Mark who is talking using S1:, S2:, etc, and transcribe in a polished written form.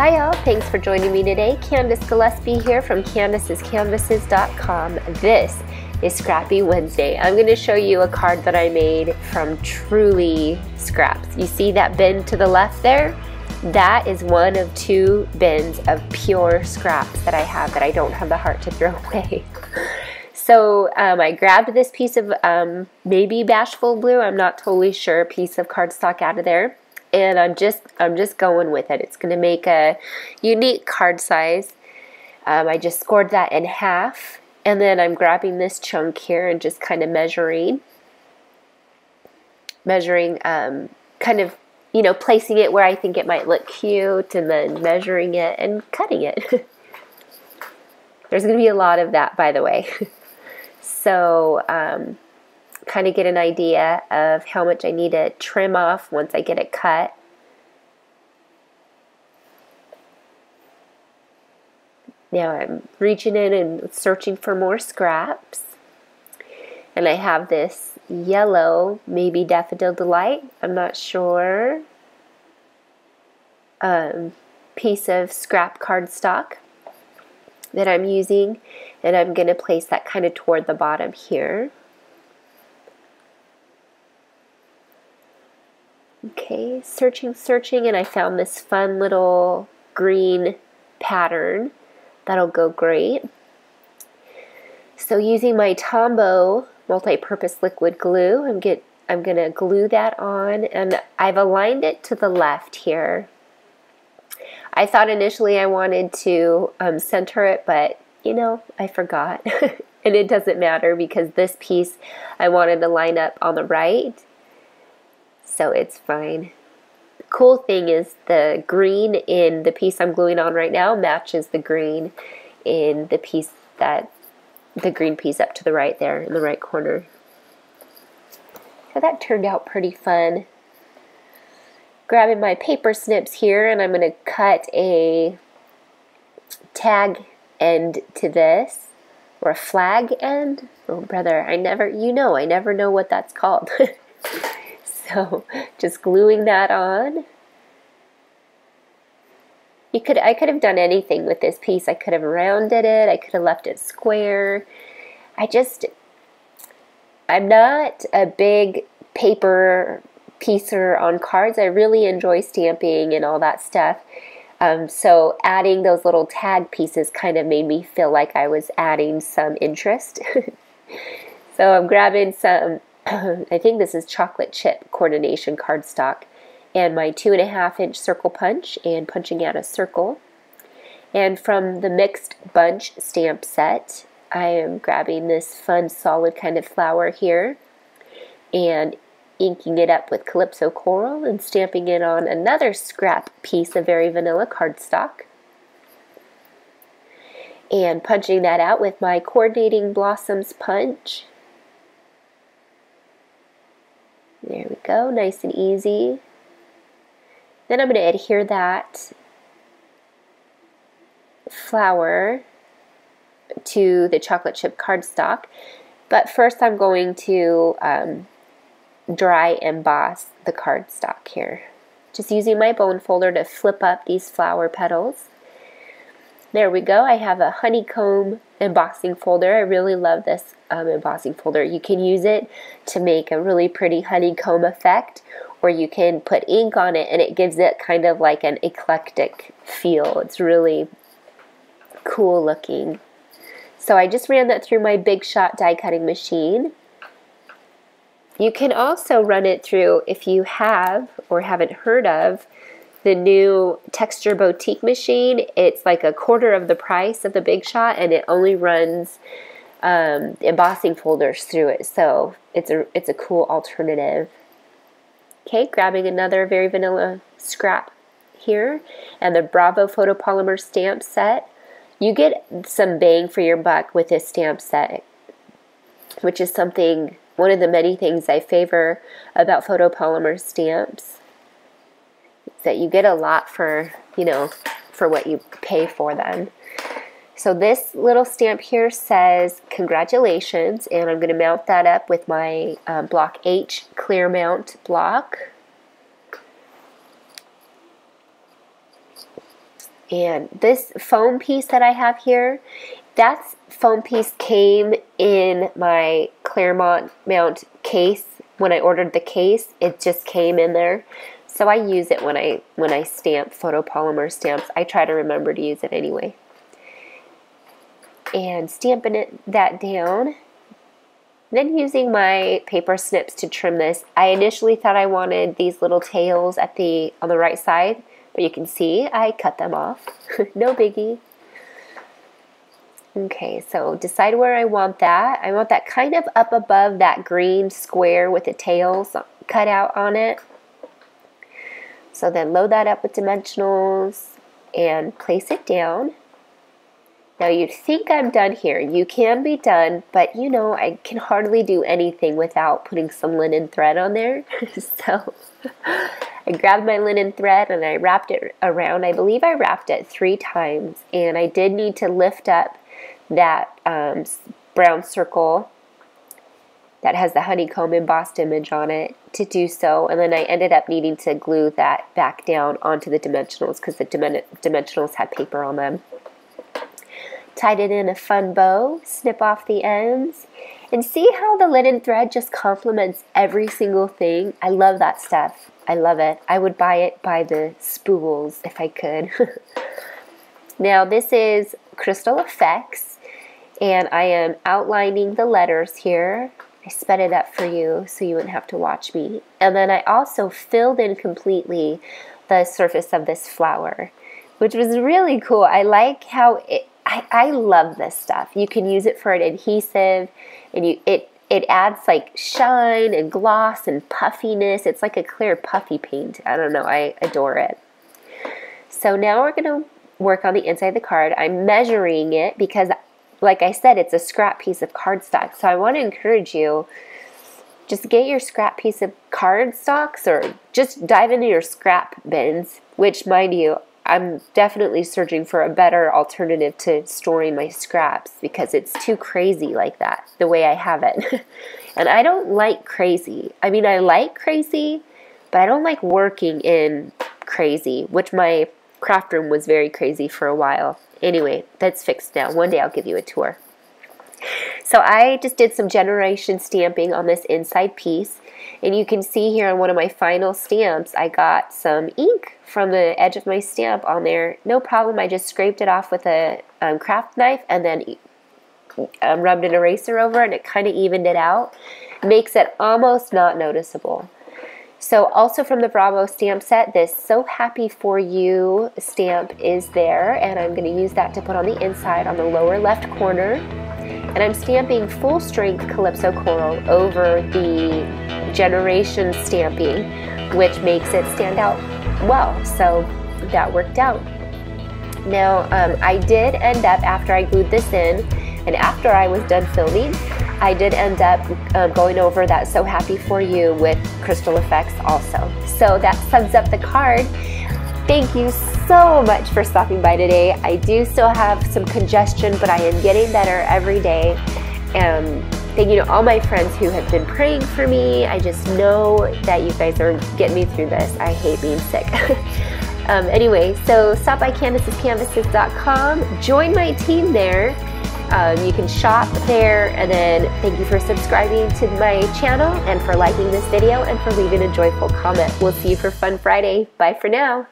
S1: Hi y'all, thanks for joining me today. Candace Gillespie here from Candace'sCanvases.com. This is Scrappy Wednesday. I'm going to show you a card that I made from truly scraps. You see that bin to the left there? That is one of 2 bins of pure scraps that I have that I don't have the heart to throw away. So I grabbed this piece of maybe Bashful Blue, I'm not totally sure, piece of cardstock out of there. And I'm just going with it. It's going to make a unique card size. I just scored that in half, and then I'm grabbing this chunk here and just kind of measuring, kind of, you know, placing it where I think it might look cute, and then measuring it and cutting it. There's going to be a lot of that, by the way. So kind of get an idea of how much I need to trim off once I get it cut. Now I'm reaching in and searching for more scraps. And I have this yellow, maybe Daffodil Delight, I'm not sure, piece of scrap cardstock that I'm using. And I'm going to place that kind of toward the bottom here. Okay, searching, and I found this fun little green pattern. That'll go great. So using my Tombow multi-purpose liquid glue, I'm gonna glue that on, and I've aligned it to the left here. I thought initially I wanted to center it, but you know, I forgot. And it doesn't matter because this piece I wanted to line up on the right. So it's fine. The cool thing is the green in the piece I'm gluing on right now matches the green in the piece the green piece up to the right there in the right corner. So that turned out pretty fun. Grabbing my paper snips here, and I'm going to cut a tag end to this, or a flag end. Oh brother, I never know what that's called. So just gluing that on. I could have done anything with this piece. I could have rounded it. I could have left it square. I'm not a big paper piecer on cards. I really enjoy stamping and all that stuff. So adding those little tag pieces kind of made me feel like I was adding some interest. So I'm grabbing some I think this is chocolate chip coordination cardstock, and my 2.5-inch circle punch, and punching out a circle. And from the mixed bunch stamp set, I am grabbing this fun solid kind of flower here and inking it up with Calypso Coral and stamping it on another scrap piece of Very Vanilla cardstock. And punching that out with my Coordinating Blossoms punch. There we go, nice and easy. Then I'm going to adhere that flower to the chocolate chip cardstock. But first I'm going to dry emboss the cardstock here. Just using my bone folder to flip up these flower petals. There we go, I have a Honeycomb embossing folder. I really love this embossing folder. You can use it to make a really pretty honeycomb effect, or you can put ink on it and it gives it kind of like an eclectic feel. It's really cool looking. So I just ran that through my Big Shot die cutting machine. You can also run it through, if you have or haven't heard of, the new Texture Boutique machine. It's like a quarter of the price of the Big Shot, and it only runs embossing folders through it. So it's a cool alternative. Okay, grabbing another Very Vanilla scrap here, and the Bravo Photopolymer stamp set. You get some bang for your buck with this stamp set, which is one of the many things I favor about photopolymer stamps. That you get a lot for, you know, for what you pay for them. So this little stamp here says congratulations, and I'm going to mount that up with my block H clear mount block. And this foam piece that I have here, that foam piece came in my Claremont mount case. When I ordered the case, it just came in there. So I use it when I stamp photopolymer stamps. I try to remember to use it anyway. And stamping that down. Then using my paper snips to trim this. I initially thought I wanted these little tails on the right side, but you can see I cut them off. No biggie. Okay, so decide where I want that. I want that kind of up above that green square with the tails cut out on it. So then load that up with dimensionals and place it down. Now you'd think I'm done here. You can be done, but you know, I can hardly do anything without putting some linen thread on there. So I grabbed my linen thread and I wrapped it around. I believe I wrapped it 3 times, and I did need to lift up that brown circle that has the honeycomb embossed image on it to do so, and then I ended up needing to glue that back down onto the dimensionals because the dimensionals had paper on them. Tied it in a fun bow, snip off the ends, and see how the linen thread just complements every single thing. I love that stuff. I love it. I would buy it by the spools if I could. Now this is Crystal Effects, and I am outlining the letters here. I sped it up for you so you wouldn't have to watch me. And then I also filled in completely the surface of this flower, which was really cool. I like how I love this stuff. You can use it for an adhesive, and it adds like shine and gloss and puffiness. It's like a clear puffy paint. I don't know, I adore it. So now we're going to work on the inside of the card. I'm measuring it because, like I said, it's a scrap piece of cardstock. So I want to encourage you, just get your scrap piece of cardstocks, or just dive into your scrap bins, which, mind you, I'm definitely searching for a better alternative to storing my scraps because it's too crazy like that, the way I have it. And I don't like crazy. I mean, I like crazy, but I don't like working in crazy, which my craft room was very crazy for a while. Anyway, that's fixed now. One day I'll give you a tour. So I just did some generation stamping on this inside piece. And you can see here on one of my final stamps, I got some ink from the edge of my stamp on there. No problem. I just scraped it off with a craft knife and then rubbed an eraser over, and it kind of evened it out. Makes it almost not noticeable. So also from the Bravo stamp set, this So Happy For You stamp is there, and I'm going to use that to put on the inside on the lower left corner. And I'm stamping full strength Calypso Coral over the generation stamping, which makes it stand out well. So that worked out. Now I did end up, after I glued this in and after I was done filming, I did end up going over that So Happy For You with Crystal Effects also. So that sums up the card. Thank you so much for stopping by today. I do still have some congestion, but I am getting better every day. Thank you to all my friends who have been praying for me. I just know that you guys are getting me through this. I hate being sick. Anyway, so stop by Candace'sCanvases.com. Join my team there. You can shop there, and then thank you for subscribing to my channel and for liking this video and for leaving a joyful comment. We'll see you for Fun Friday. Bye for now.